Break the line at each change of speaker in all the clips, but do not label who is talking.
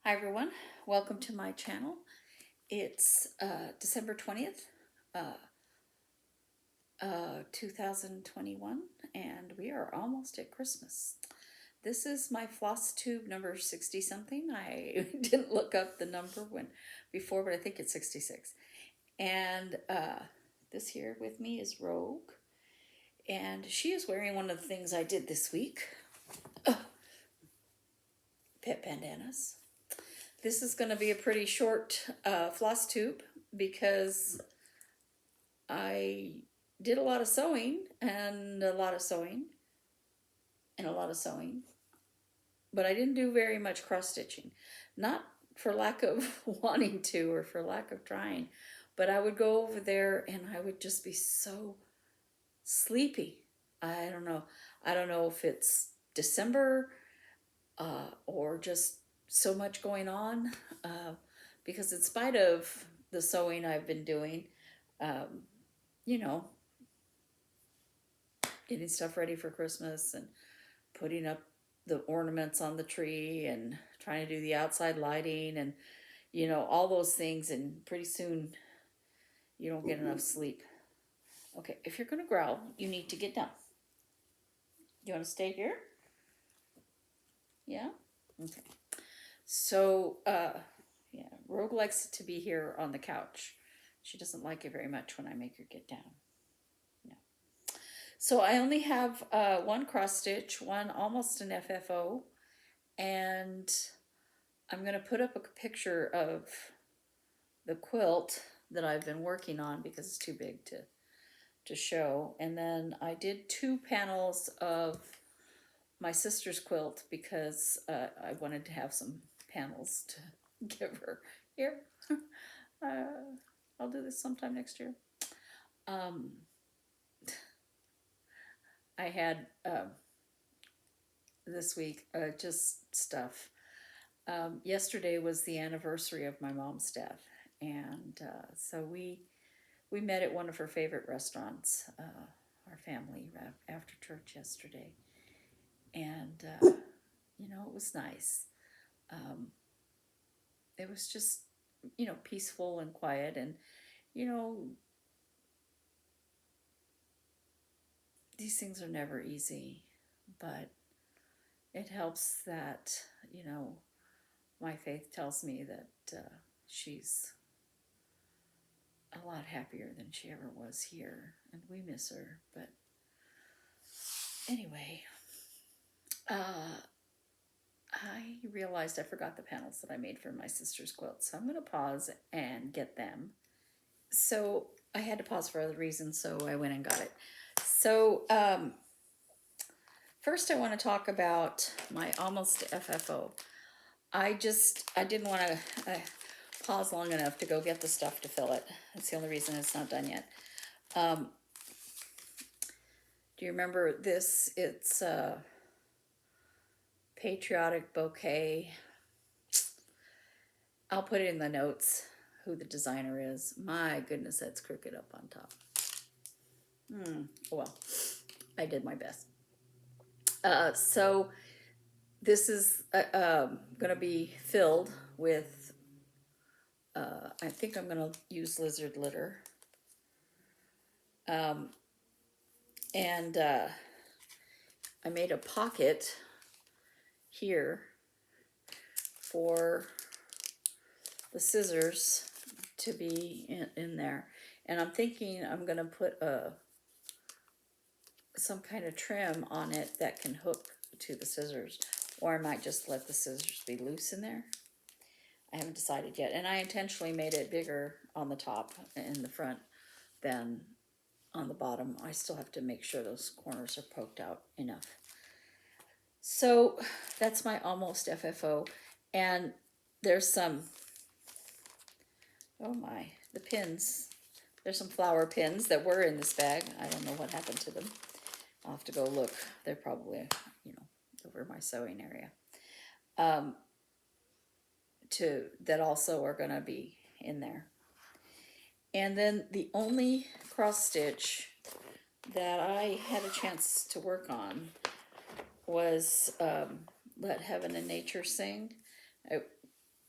Hi everyone, welcome to my channel. It's December 20th, 2021, and we are almost at Christmas. This is my Flosstube number 60 something. I didn't look up the number before, but I think it's 66. And this here with me is Rogue, and she is wearing one of the things I did this week. Pet bandanas. This is going to be a pretty short floss tube because I did a lot of sewing and a lot of sewing and a lot of sewing, but I didn't do very much cross stitching. Not for lack of wanting to or for lack of trying, but I would go over there and I would just be so sleepy. I don't know. I don't know if it's December or just so much going on, because in spite of the sewing I've been doing, you know, getting stuff ready for Christmas and putting up the ornaments on the tree and trying to do the outside lighting and, you know, all those things, and pretty soon you don't get enough sleep. Okay, if you're going to growl, you need to get down. You want to stay here? Yeah? Okay. So, yeah, Rogue likes to be here on the couch. She doesn't like it very much when I make her get down. No. So I only have one cross stitch, one almost an FFO, and I'm going to put up a picture of the quilt that I've been working on because it's too big to show. And then I did 2 panels of my sister's quilt because I wanted to have some panels to give her. Here, I'll do this sometime next year. I had this week just stuff. Yesterday was the anniversary of my mom's death, and so we met at one of her favorite restaurants, our family, after church yesterday, and you know, it was nice. It was just, you know, peaceful and quiet, and you know, these things are never easy, but it helps that, you know, my faith tells me that she's a lot happier than she ever was here, and we miss her. But anyway, I realized I forgot the panels that I made for my sister's quilt, so I'm going to pause and get them. So I had to pause for other reasons, so I went and got it. So first I want to talk about my almost FFO. I didn't want to pause long enough to go get the stuff to fill it. That's the only reason it's not done yet. Do you remember this? It's a patriotic bouquet. I'll put it in the notes who the designer is. My goodness, that's crooked up on top. Well, I did my best. So this is going to be filled with, I think I'm going to use lizard litter. And I made a pocket here for the scissors to be in there. And I'm thinking I'm going to put some kind of trim on it that can hook to the scissors, or I might just let the scissors be loose in there. I haven't decided yet, and I intentionally made it bigger on the top and the front than on the bottom. I still have to make sure those corners are poked out enough. So that's my almost FFO, and there's some, oh my, the pins. There's some flower pins that were in this bag. I don't know what happened to them. I'll have to go look. They're probably, you know, over my sewing area. That also are going to be in there. And then the only cross stitch that I had a chance to work on was Let Heaven and Nature Sing.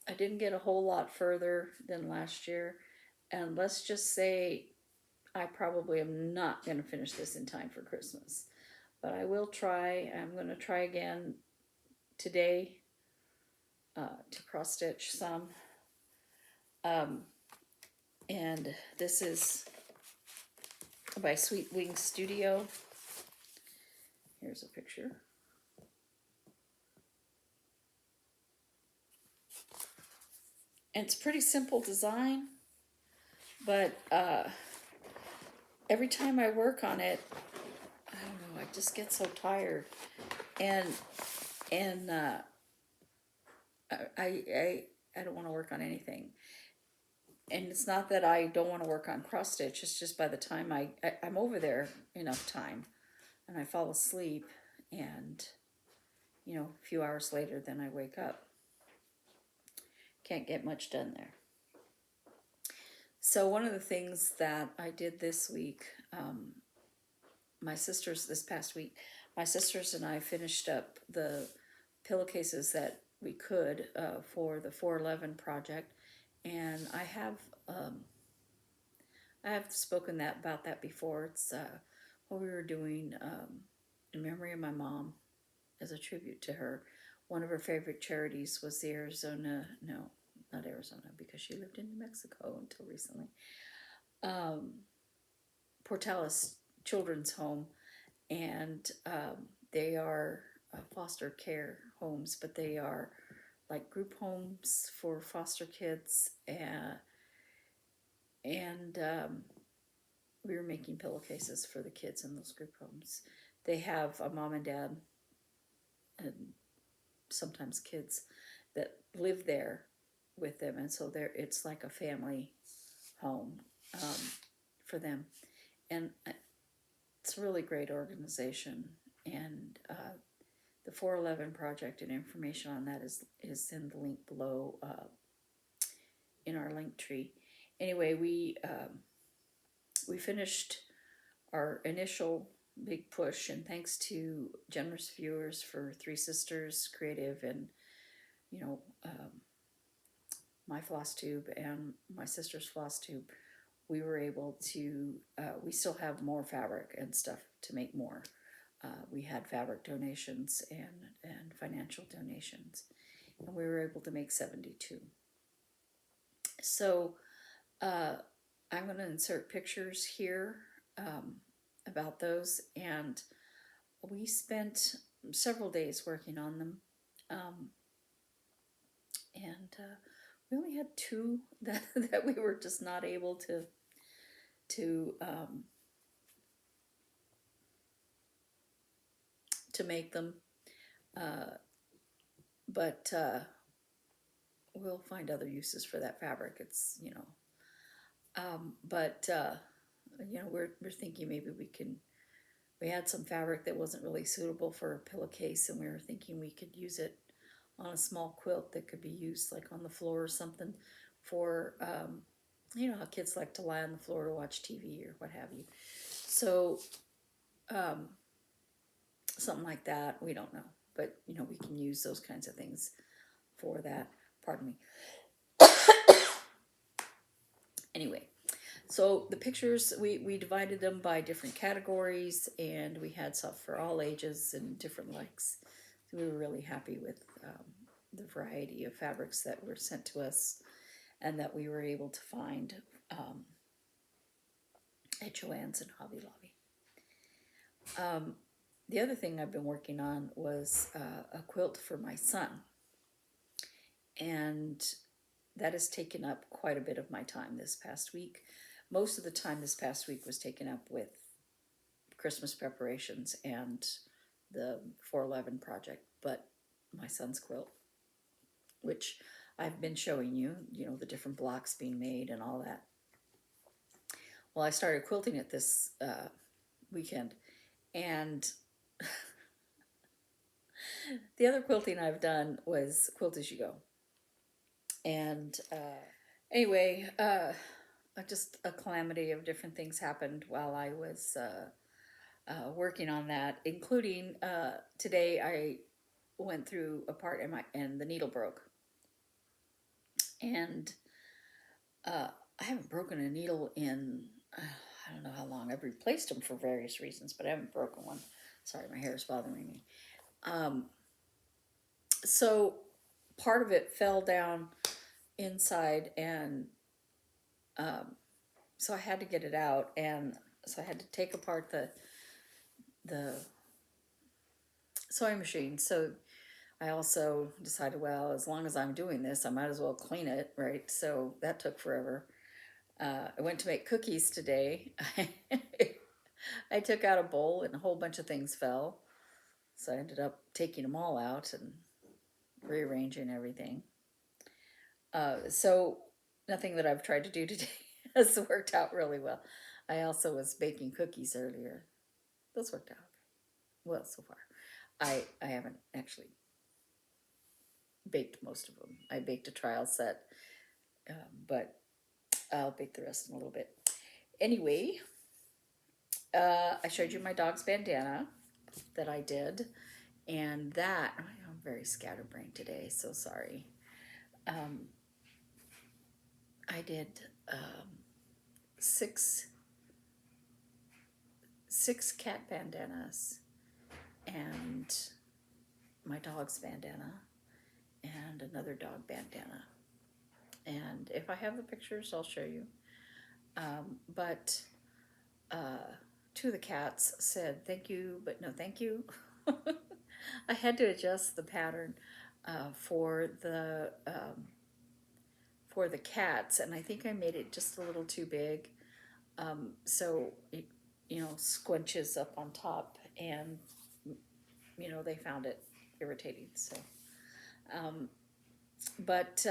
I didn't get a whole lot further than last year. And let's just say I probably am not going to finish this in time for Christmas. But I will try. I'm going to try again today to cross stitch some. And this is by Sweet Wings Studio. Here's a picture. And it's pretty simple design, but every time I work on it, I don't know, I just get so tired. And I don't want to work on anything. And it's not that I don't want to work on cross stitch, it's just by the time I'm over there enough time and I fall asleep, and a few hours later then I wake up. Can't get much done there. So one of the things that I did this week, this past week, my sisters and I finished up the pillowcases that we could for the 411 project, and I have spoken about that before. It's what we were doing in memory of my mom, as a tribute to her. One of her favorite charities was the not Arizona, because she lived in New Mexico until recently. Portales Children's Home, and they are foster care homes, but they are like group homes for foster kids, and we were making pillowcases for the kids in those group homes. They have a mom and dad, and sometimes kids that live there with them, and so it's like a family home for them, and it's a really great organization. And the 411 project and information on that is in the link below in our link tree. Anyway, we finished our initial big push, and thanks to generous viewers for Three Sisters Creative and my Flosstube and my sister's Flosstube, we were able to, we still have more fabric and stuff to make more. We had fabric donations and financial donations, and we were able to make 72. So I'm going to insert pictures here about those, and we spent several days working on them, and we only had 2 that we were just not able to make them, but we'll find other uses for that fabric. It's we're thinking maybe we had some fabric that wasn't really suitable for a pillowcase, and we were thinking we could use it on a small quilt that could be used like on the floor or something for how kids like to lie on the floor to watch TV or what have you. So something like that, we don't know, but we can use those kinds of things for that. Pardon me. Anyway, so the pictures, we divided them by different categories, and we had stuff for all ages and different likes. So we were really happy with the variety of fabrics that were sent to us and that we were able to find at Joann's and Hobby Lobby. The other thing I've been working on was a quilt for my son, and that has taken up quite a bit of my time this past week. Most of the time this past week was taken up with Christmas preparations and the 411 project, but my son's quilt, which I've been showing you, the different blocks being made and all that. Well, I started quilting it this weekend, and the other quilting I've done was Quilt As You Go. And anyway, just a calamity of different things happened while I was working on that, including today I went through a part and the needle broke. And I haven't broken a needle in, I don't know how long. I've replaced them for various reasons, but I haven't broken one. Sorry, my hair is bothering me. So part of it fell down inside, and so I had to get it out, and so I had to take apart the sewing machine. So I also decided, well, as long as I'm doing this, I might as well clean it, right? So that took forever. I went to make cookies today. I took out a bowl and a whole bunch of things fell. So I ended up taking them all out and rearranging everything. So nothing that I've tried to do today has worked out really well. I also was baking cookies earlier. Those worked out well so far. I haven't actually baked most of them. I baked a trial set, but I'll bake the rest in a little bit. Anyway, I showed you my dog's bandana that I did, and that, I'm very scatterbrained today, so sorry. I did six cat bandanas and my dog's bandana and another dog bandana. And if I have the pictures, I'll show you. But two of the cats said thank you, but no thank you. I had to adjust the pattern for the cats, and I think I made it just a little too big, so it, squinches up on top, and they found it irritating. So, but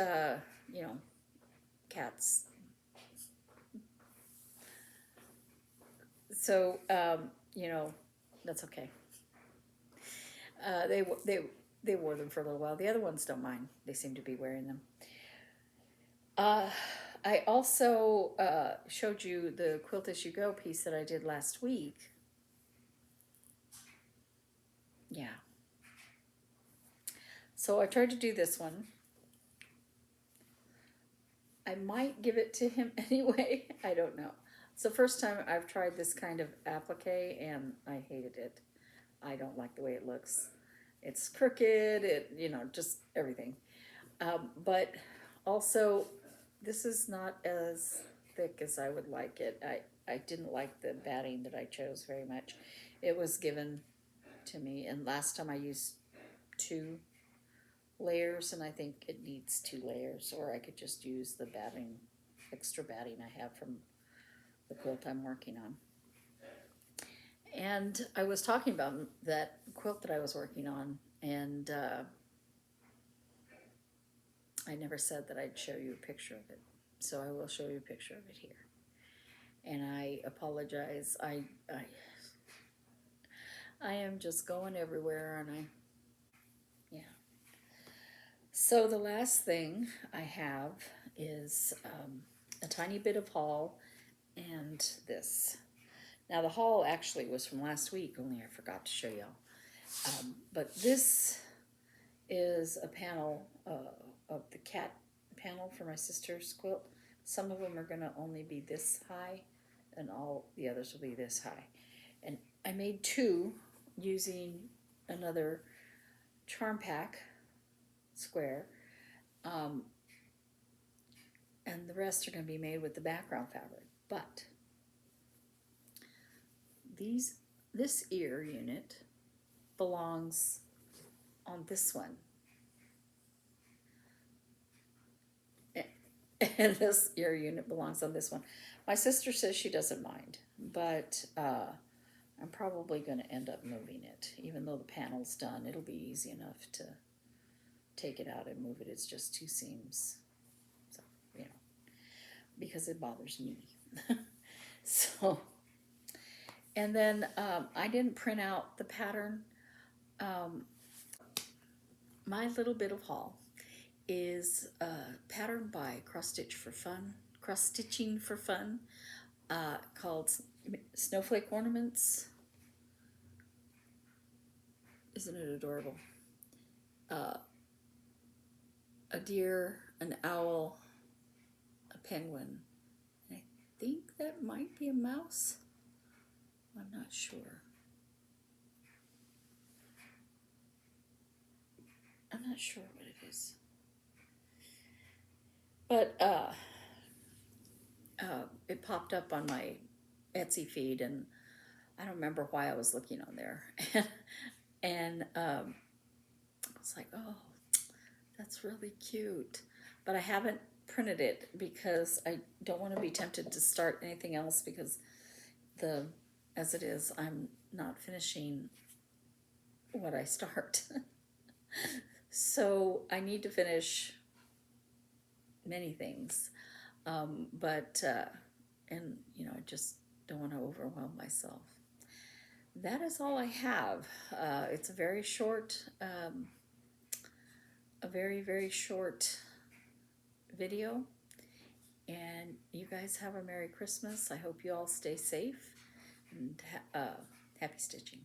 cats. So that's okay. They wore them for a little while. The other ones don't mind. They seem to be wearing them. I also showed you the Quilt As You Go piece that I did last week. Yeah. So I tried to do this one. I might give it to him anyway. I don't know. It's the first time I've tried this kind of applique, and I hated it. I don't like the way it looks. It's crooked, just everything. But also, this is not as thick as I would like it. I didn't like the batting that I chose very much. It was given to me, and last time I used 2 layers, and I think it needs 2 layers, or I could just use the batting, extra batting I have from the quilt I'm working on. And I was talking about that quilt that I was working on, and I never said that I'd show you a picture of it, so I will show you a picture of it here. And I apologize. I am just going everywhere, and yeah. So the last thing I have is a tiny bit of haul and this. Now the haul actually was from last week, only I forgot to show y'all. But this is a panel of the cat panel for my sister's quilt. Some of them are going to only be this high, and all the others will be this high. And I made 2 using another charm pack square, and the rest are going to be made with the background fabric. But this ear unit belongs on this one, and this ear unit belongs on this one. My sister says she doesn't mind, but I'm probably going to end up moving it. Even though the panel's done, it'll be easy enough to take it out and move it. It's just 2 seams, so because it bothers me. So, and then I didn't print out the pattern. My little bit of haul is pattern by Cross Stitching for Fun, called Snowflake Ornaments. Isn't it adorable? A deer, an owl, a penguin. I think that might be a mouse. I'm not sure. I'm not sure what it is. But it popped up on my Etsy feed, and I don't remember why I was looking on there. And I was like, oh, that's really cute. But I haven't printed it because I don't want to be tempted to start anything else, because as it is, I'm not finishing what I start. So I need to finish many things. And I just don't want to overwhelm myself. That is all I have. It's a very short, a very, very short video. And you guys have a Merry Christmas. I hope you all stay safe, and happy stitching.